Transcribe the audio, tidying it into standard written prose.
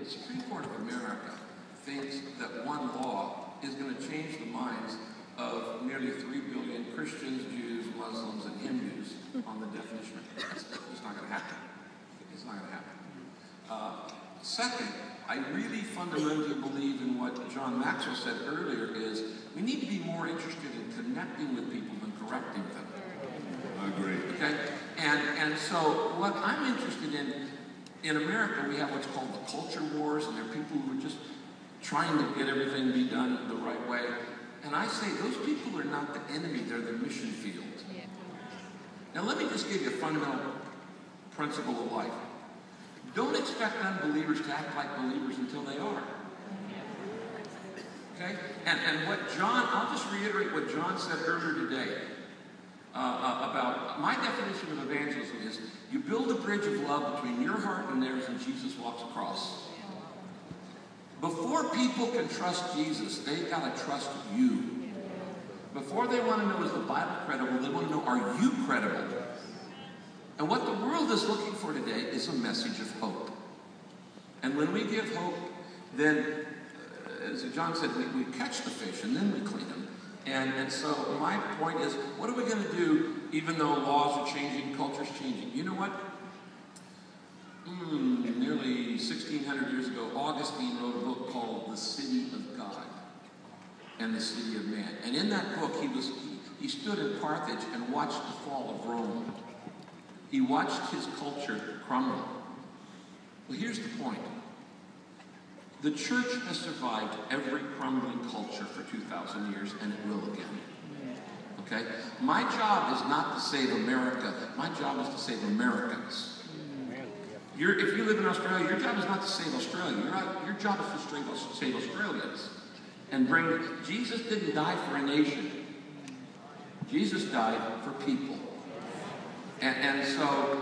the Supreme Court of America thinks that one law is going to change the minds of nearly 3 billion Christians, Jews, Muslims, and Hindus on the definition of Christ. It's not going to happen. It's not going to happen. Second, I really fundamentally believe in what John Maxwell said earlier is we need to be more interested in connecting with people than correcting them. I agree. Okay? And so what I'm interested in America, we have what's called the culture wars, and there are people who are just trying to get everything to be done the right way. And I say those people are not the enemy, they're the mission field. Yeah. Now let me just give you a fundamental principle of life. Don't expect unbelievers to act like believers until they are. Okay? And what John, I'll just reiterate what John said earlier today about my definition of evangelism is you build a bridge of love between your heart and theirs and Jesus walks across. Before people can trust Jesus, they've got to trust you. Before they want to know, is the Bible credible? They want to know, are you credible? And what the world is looking for today is a message of hope. And when we give hope, then, as John said, we catch the fish and then we clean them. And so my point is, what are we going to do even though laws are changing, culture's changing? You know what? Nearly 1,600 years ago, Augustine wrote a book called The City of God and the City of Man. And in that book, he stood in Carthage and watched the fall of Rome. He watched his culture crumble. Well, here's the point. The church has survived every crumbling culture for 2,000 years, and it will again. Okay? My job is not to save America. My job is to save Americans. If you live in Australia, your job is not to save Australia. Your job is to save Australians. And Jesus didn't die for a nation. Jesus died for people. And so